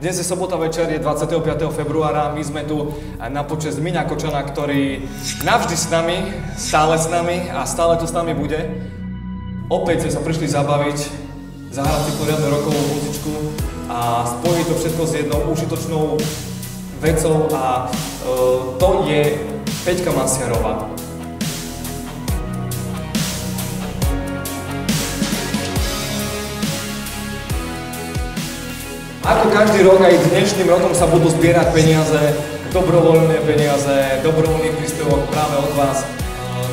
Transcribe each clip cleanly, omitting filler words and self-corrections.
Dnes je sobota večer, je 25. februára, my sme tu na počesť Miňa Kočana, ktorý navždy s nami, stále s nami a stále tu s nami bude. Opäť sme sa prišli zabaviť, zahrať si poriadnu rockovú muzičku a spojiť to všetko s jednou užitočnou vecou a to je Peťka Masiarová. Ako každý rok, aj dnešným rokom sa budú zbierať peniaze, dobrovoľné peniaze, dobrovoľný príspevok práve od vás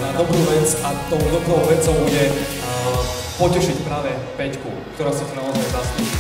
na dobrú vec a tou dobrou vecou bude potešiť práve Peťku, ktorá si to naozaj zaslúži.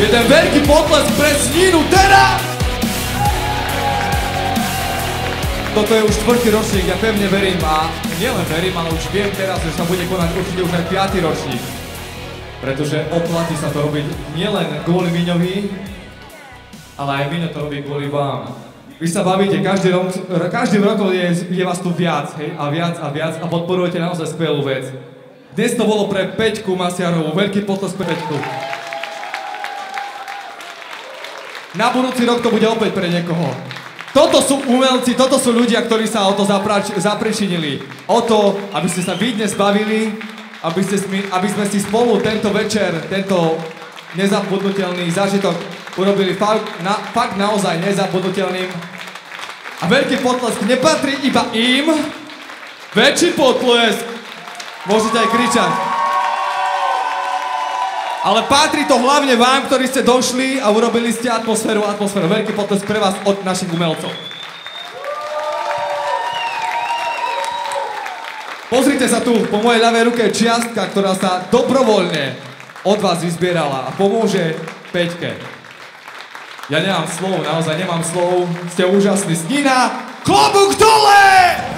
Jeden veľký potlesk pre Sninu teraz! Toto je už 4. ročník, ja pevne verím a nielen verím, ale už viem teraz, že sa bude konať určite už aj 5. ročník. Pretože oplatí sa to robiť nielen kvôli Miňovi, ale aj Miňo to robí kvôli vám. Vy sa bavíte, každým rokom je vás tu viac, hej, a viac a podporujete naozaj skvelú vec. Dnes to bolo pre Peťku Masiarovú, veľký potlesk pre Peťku. Na budúci rok to bude opäť pre niekoho. Toto sú umelci, toto sú ľudia, ktorí sa o to zapričinili. O to, aby ste sa vy dnes bavili, aby sme si spolu tento večer, tento nezabudnutelný zážitok urobili fakt naozaj nezabudnutelným. A veľký potlesk nepatrí iba im. Väčší potlesk. Môžete aj kričať. Ale patrí to hlavne vám, ktorí ste došli a urobili ste atmosféru. Veľký potlesk pre vás od našich umelcov. Pozrite sa tu, po mojej ľavej ruke je čiastka, ktorá sa dobrovoľne od vás vyzbierala a pomôže Peťke. Ja nemám slov, naozaj nemám slov. Ste úžasní. Snina, klobúk dole!